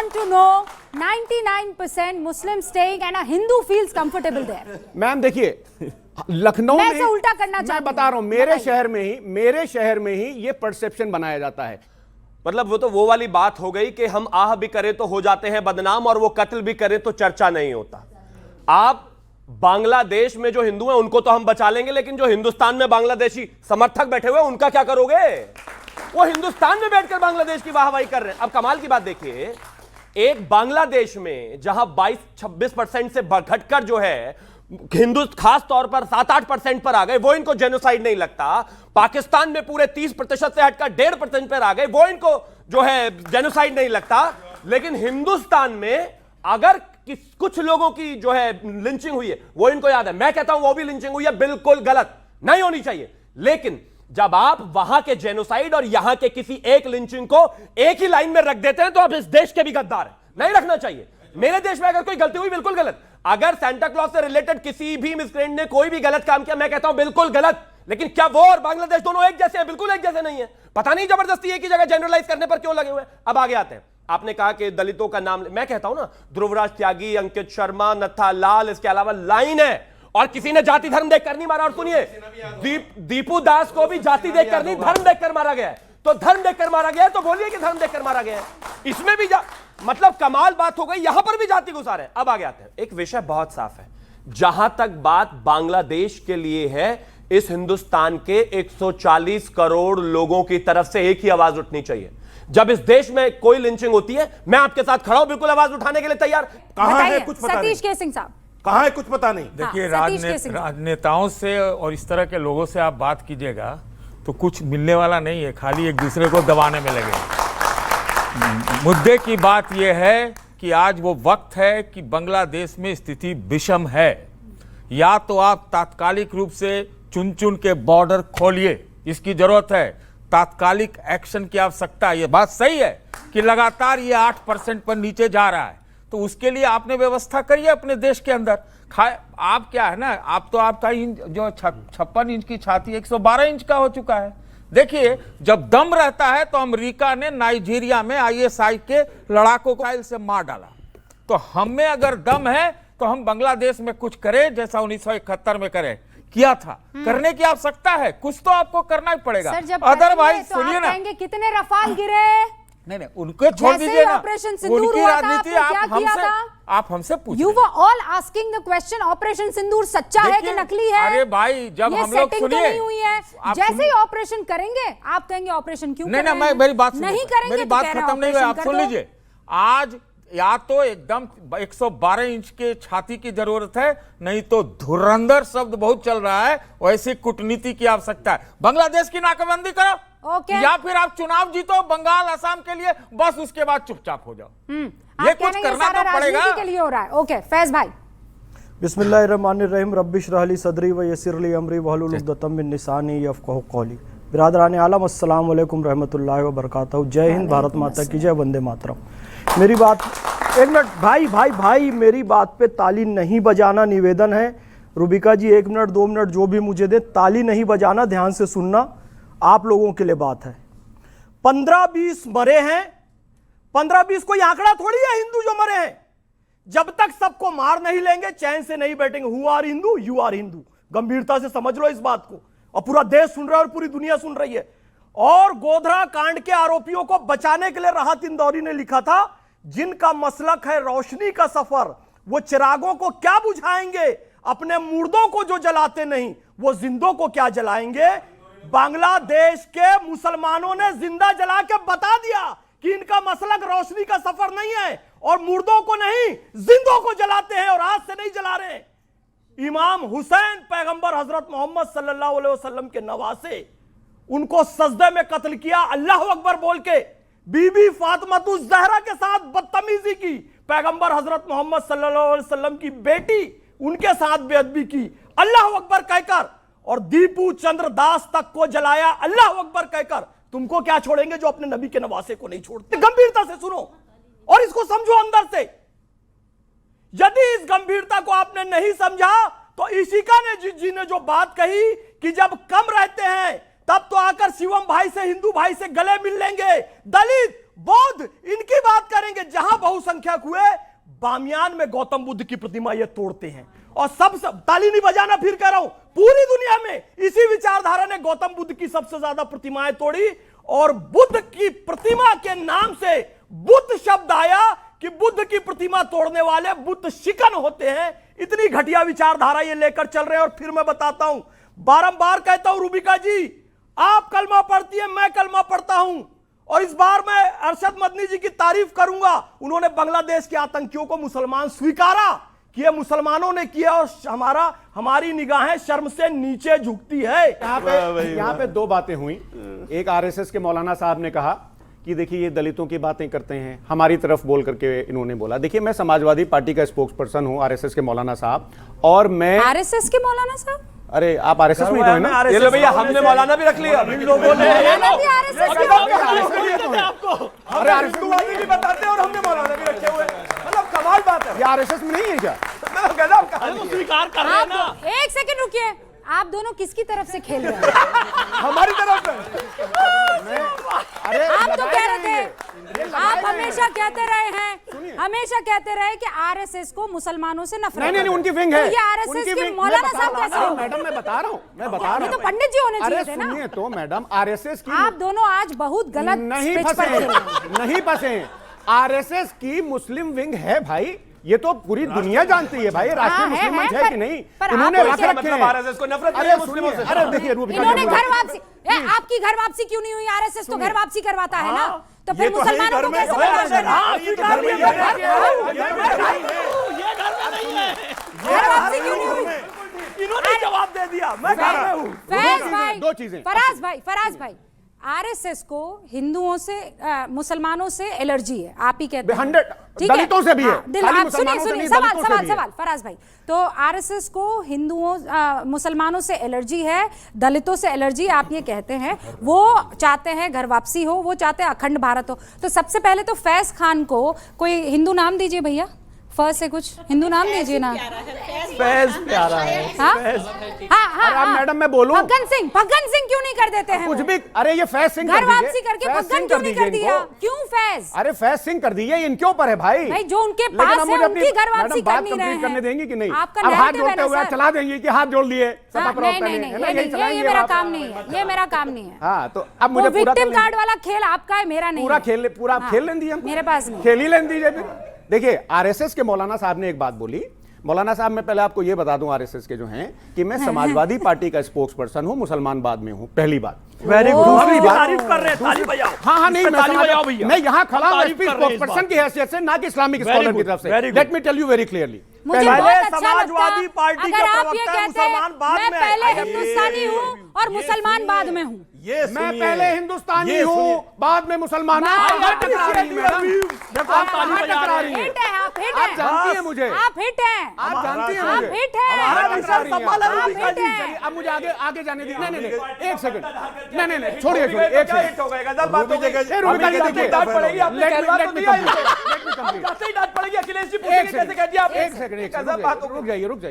want to know 99% Muslims staying and a Hindu feels comfortable there. Ma'am देखिए, लखनऊ में मैं उल्टा करना चाहती मैं बता रहा हूं, मेरे शहर में ही ये परसेप्शन बनाया जाता है। मतलब वो तो वो वाली बात हो गई कि हम आह भी करें तो हो जाते हैं बदनाम और वो कत्ल भी करें तो चर्चा नहीं होता। आप बांग्लादेश में जो हिंदू हैं उनको तो हम बचा लेंगे, लेकिन जो हिंदुस्तान में बांग्लादेशी समर्थक बैठे हुए हैं उनका क्या करोगे? वो हिंदुस्तान में बैठकर बांग्लादेश की वाहवाही कर रहे हैं। अब कमाल की बात देखिए, एक बांग्लादेश में जहां 22-26% से घटकर जो है हिंदू खास तौर पर 7-8% पर आ गए, वो इनको जेनोसाइड नहीं लगता। पाकिस्तान में पूरे 30% से हटकर 1.5% पर आ गए, वो इनको जो है जेनोसाइड नहीं लगता। लेकिन हिंदुस्तान में अगर कुछ लोगों की जो है लिंचिंग हुई है वो इनको याद है। मैं कहता हूं वो भी लिंचिंग हुई है, बिल्कुल गलत, नहीं होनी चाहिए। लेकिन जब आप वहां के जेनोसाइड और यहां के किसी एक लिंचिंग को एक ही लाइन में रख देते हैं तो आप इस देश के भी गद्दार हैं, नहीं रखना चाहिए। मेरे देश में अगर कोई गलती हुई बिल्कुल गलत, अगर सेंटा क्लॉज से रिलेटेड किसी भी मिसक्रेंट ने कोई भी गलत काम किया, मैं कहता हूं बिल्कुल गलत। लेकिन क्या वो और बांग्लादेश दोनों एक जैसे हैं? बिल्कुल एक जैसे नहीं है। पता नहीं जबरदस्ती एक ही जगह जनरलाइज करने पर क्यों लगे हुए हैं। अब आगे आते हैं, आपने कहा कि दलितों का नाम, मैं कहता हूं ना, ध्रुवराज त्यागी, अंकित शर्मा, नत्था लाल, इसके अलावा लाइन है। और किसी ने जाति धर्म देखकर नहीं मारा। और सुनिए, दीपू दास को भी जाति देखकर नहीं, धर्म देखकर मारा गया है। तो धर्म देखकर मारा गया है तो बोलिए कि धर्म देखकर मारा गया है। इसमें भी मतलब कमाल बात हो गई, यहां पर भी जाति घुसा रहे हैं। अब आगे आते हैं, एक विषय बहुत साफ है। जहां तक बात बांग्लादेश के लिए है, इस हिंदुस्तान के 140 करोड़ लोगों की तरफ से एक ही आवाज उठनी चाहिए। जब इस देश में कोई लिंचिंग होती है, मैं आपके साथ खड़ा हूं, बिल्कुल आवाज उठाने के लिए तैयार। कहां है कुछ पता नहीं, सतीश के सिंह साहब कहां है कुछ पता नहीं। देखिए, हाँ, राजनेताओं से और इस तरह के लोगों से आप बात कीजिएगा तो कुछ मिलने वाला नहीं है, खाली एक दूसरे को दबाने में लगे। मुद्दे की बात यह है कि आज वो वक्त है कि बांग्लादेश में स्थिति विषम है। या तो आप तात्कालिक रूप से चुन चुन के बॉर्डर खोलिए, इसकी जरूरत है। तात्कालिक एक्शन की आवश्यकता है। ये बात सही है कि लगातार ये 8% पर नीचे जा रहा है, तो उसके लिए आपने व्यवस्था करिए अपने देश के अंदर। आप क्या है ना, आप तो आपका जो 56 इंच की छाती 112 इंच का हो चुका है। देखिए, जब दम रहता है तो अमेरिका ने नाइजीरिया में ISI के लड़ाकों को से मार डाला। तो हमें अगर दम है तो हम बांग्लादेश में कुछ करें जैसा 1971 में करें, किया था। करने की आवश्यकता है, कुछ तो आपको करना ही पड़ेगा। अदरवाइज सुनिए ना, कितने रफाल गिरे, नहीं उनको छोड़ दीजिए ना, उनकी राजनीति आप हमसे पूछिए। You were all asking the question, operation Sindoor सच्चा है कि नकली है? अरे भाई, जब हम लोग सुनिए, नहीं हुई है, जैसे ही ऑपरेशन करेंगे आप कहेंगे ऑपरेशन क्यों नहीं, मैं मेरी बात नहीं करेंगे, मेरी बात खत्म नहीं हुई, आप सुन लीजिए। आज या तो एकदम 112 इंच के छाती की जरूरत है, नहीं तो धुरंधर शब्द बहुत चल रहा है, वैसी कूटनीति की आवश्यकता है। बांग्लादेश की नाकाबंदी करो, या फिर आप चुनाव जीतो बंगाल असम के लिए, बस उसके बाद चुपचाप हो जाओ। ये कुछ करना तो पड़ेगा। के लिए हो रहा है। ओके, फैज भाई। बिस्मिल्लाहिर्रहमानिर्रहीम, रब्बिश रहली सदरी व यस्सिरली अमरी वहलुल उक़दतम मिन लिसानी यफ़क़हू क़ौली। बिरादरान आलम, अस्सलाम वालेकुम रहमतुल्लाहि व बरकातहू। जय हिंद, भारत माता की जय, वंदे मातरम। मेरी बात, एक मिनट भाई, मेरी बात पे ताली नहीं बजाना निवेदन है। रुबिका जी 1 मिनट 2 मिनट जो भी मुझे दे, ताली नहीं बजाना, ध्यान से सुनना, आप लोगों के लिए बात है। 15-20 मरे हैं, 15-20 कोई आंकड़ा थोड़ी है हिंदू जो मरे हैं। जब तक सबको मार नहीं लेंगे चैन से नहीं बैठेंगे। Who are Hindu, you are Hindu, गंभीरता से समझ लो इस बात को। और पूरा देश सुन रहा है और पूरी दुनिया सुन रही है। और गोधरा कांड के आरोपियों को बचाने के लिए राहत इंदौरी ने लिखा था, जिनका मसलक है रोशनी का सफर, वो चिरागों को क्या बुझाएंगे, अपने मुर्दों को जो जलाते नहीं वो जिंदों को क्या जलाएंगे। बांग्लादेश के मुसलमानों ने जिंदा जला के बता दिया कि इनका मसलक रोशनी का सफर नहीं है और मुर्दों को नहीं जिंदों को जलाते हैं, और आज से नहीं जला रहे। इमाम हुसैन पैगंबर हजरत मोहम्मद सल्लल्लाहु अलैहि वसल्लम के नवासे, उनको सजदे में कत्ल किया अल्लाह अकबर बोल के। बीबी फातिमा ज़हरा के साथ बदतमीजी की, पैगंबर हजरत मोहम्मद सल्लल्लाहु अलैहि वसल्लम की बेटी, उनके साथ बेअदबी की अल्लाह अकबर कहकर, और दीपू चंद्र दास तक को जलाया अल्लाह अकबर कहकर। तुमको क्या छोड़ेंगे जो अपने नबी के नवासे को नहीं छोड़ते। गंभीरता से सुनो और इसको समझो अंदर से। यदि इस गंभीरता को आपने नहीं समझा तो इशिका ने जी ने जो बात कही कि जब कम रहते हैं तब तो आकर शिवम भाई से, हिंदू भाई से गले मिल लेंगे, दलित बौद्ध इनकी बात करेंगे। जहां बहुसंख्यक हुए, बामियान में गौतम बुद्ध की प्रतिमा ये तोड़ते हैं। और सब ताली नहीं बजाना, फिर कह रहा हूं, पूरी दुनिया में इसी विचारधारा ने गौतम बुद्ध की सबसे ज्यादा प्रतिमाएं तोड़ी। और बुद्ध की प्रतिमा के नाम से बुद्ध शब्द आया कि बुद्ध की प्रतिमा तोड़ने वाले बुद्ध शिकन होते हैं। इतनी घटिया विचारधारा ये लेकर चल रहे हैं। और फिर मैं बताता हूं, बारंबार कहता हूं, रूबिका जी आप कलमा पढ़ती है, मैं कलमा पढ़ता हूं। और इस बार मैं अरशद मदनी जी की तारीफ करूंगा। उन्होंने बांग्लादेश के आतंकियों को मुसलमान स्वीकारा कि ये मुसलमानों ने किया, और हमारी निगाहें शर्म से नीचे झुकती है। यहाँ पे दो बातें हुई। एक आरएसएस के मौलाना साहब ने कहा कि देखिए ये दलितों की बातें करते हैं, हमारी तरफ बोल करके इन्होंने बोला। देखिए मैं समाजवादी पार्टी का स्पोक्स पर्सन हूं, आरएसएस के मौलाना साहब, और मैं आरएसएस के मौलाना साहब, अरे आप आरएसएस में ही तो है ना? ये लो भैया, हमने मौलाना भी रख लिया। इन लोगों ने मौलाना भी आरएसएस के आपको अरे हिंदुवादी भी बताते हैं और हमने मौलाना भी रखे हुए। मतलब कमाल बात है। ये आरएसएस में नहीं है क्या? गजब कहानी है। स्वीकार कर रहे हैं ना। आप एक सेकंड रुकिए, आप दोनों किसकी तरफ से खेल रहे हैं? हमारी तरफ से। अरे आप तो कह रहे थे, आप हमेशा कहते रहे हैं, हमेशा कहते रहे कि आरएसएस को मुसलमानों से नफरत नहीं, है। उनकी विंग है। तो ये आरएसएस के मौलाना साहब कैसे हो? मैडम मैं बता रहा हूँ, ये तो पंडित जी होने अरे चाहिए थे ना। सुनिए तो मैडम, आरएसएस की आप दोनों आज बहुत गलत नहीं पिच पर फंसे, खेल रहे हैं। नहीं फंसे। आरएसएस की मुस्लिम विंग है भाई, ये तो पूरी दुनिया जानती है भाई। राष्ट्रीय मुस्लिम मंच है कि नहीं? आप उन्होंने रख उनके- रखे हैं। आरएसएस को नफरत अरे है मुस्लिमों से। अरे देखिए रूबिका इन्होंने जी, घर वापसी, आपकी घर वापसी क्यों नहीं हुई? आरएसएस तो घर वापसी करवाता है ना, तो ये फिर तो है मुसलमानों घर को में। कैसे बर्दाश्त करना? हाँ, स्वीकार नहीं है। ये घर में नहीं है। घर वापसी क्यों नहीं हुई? इन्होंने जवाब दे दिया, मैं घर में हूँ। फैज भाई, दो चीजें। फराज भाई, आरएसएस को हिंदुओं से मुसलमानों से एलर्जी है, आप ही कहते हैं। 100 ठीक है? दलितों से भी है। हाँ, खाली आप सुनिए मुसलमानों से सुनिए, नहीं, सवाल दलितों से सवाल भी है। सवाल फराज भाई, तो आरएसएस को हिंदुओं मुसलमानों से एलर्जी है, दलितों से एलर्जी, आप ये कहते हैं। वो चाहते हैं घर वापसी हो, वो चाहते हैं अखंड भारत हो। तो सबसे पहले तो फैज खान को कोई हिंदू नाम दीजिए भैया, फर्स्ट से कुछ हिंदू नाम दीजिए ना। फैज प्यारा है। हाँ अरे अब मैडम मैं बोलूं? फग्गन सिंह क्यों नहीं कर देते हैं? कुछ वो? भी, अरे ये फैज सिंह घर कर दीजिए। वापसी करके फैज फग्गन सिंह क्यों नहीं कर दीजिए दिया? इनको। क्यों फैज? अरे फैज सिंह कर दीजिए, इनके ऊपर है भाई। भाई जो उनके लेकिन पास अब है मुझे अपनी- उनकी घर वापसी मैडम, बात कर नहीं रहे कंप्लीट हैं। करने देंगी कि नहीं? आपका अब हाथ narrative है जोड़ते ना, हुए आप सर। चला देंगे कि हाथ जोड़ लिए सपा हाँ, प्रवक्ता नहीं ने, नहीं है ना? नहीं, यही ये चलाएंगे मेरा आप। काम नहीं है, ये मेरा काम नहीं है। हाँ तो अब वो मुझे पूरा विक्टिम कार्ड वाला खेल आपका है, मेरा नहीं पूरा है। खेल पूरा हाँ, खेल लें दीजिए हमको। मेरे पास नहीं। खेल ही लें दीजिए फिर। देखिए आरएसएस के मौलाना साहब ने एक बात बोली। मौलाना साहब, मैं पहले आपको ये बता दूं आरएसएस के जो हैं कि मैं समाजवादी पार्टी का स्पोक्स पर्सन हूं, मुसलमानवाद में हूं, पहली बात। Very good. दूसरी बात, तारीफ कर रहे हैं, ताली बजाओ। हाँ नहीं, मैं ताली बजाओ भैया। मैं यहाँ खड़ा हूँ तारीफ कर रहे हैं स्पोक्स इस पर्सन बात की हैसियत से, ना कि इस्लामिक Very स्कॉलर की good, तरफ से। very good. Let me tell you very clearly. मुझे पहले बहुत अच्छा समाजवादी लगता पार्टी के अगर आप ये प्रवक्ता कहते मुसलमान बाद मैं में पहले आए। हिंदुस्तानी हूँ और मुसलमान बाद में हूँ। ये मैं पहले हिंदुस्तानी हूँ, बाद में मुसलमान हूँ। बात- आप टकरा रही हैं मैडम। देखो, आप ताली कहाँ बजा टकरा रहे रही हैं? हिट है, आप हिट आप है, जानती हैं मुझे, आप हिट हैं, आप जानती हैं आप मुझे। हिट हैं। हमारा आप विषय टकरा रही हैं। संभाला आप रूबिका हिट जी। हैं। चलिए अब मुझे आगे जाने दीजिए। नहीं एक सेकंड, नहीं छोड़िए एक क्या सेकंड। हिट हो गया? गजब बात हो गई। ए, रूबिका जी, देखिए, डांट पड़ेगी, आपने let me- कहलवा तो let me दिया complete. इसे। Let me complete. अब जाते ही डांट पड़ेगी, अखिलेश जी एक पूछेंगे कैसे कह दिया आपने? सेकंड गजब बात हो गई। रुक जाइए।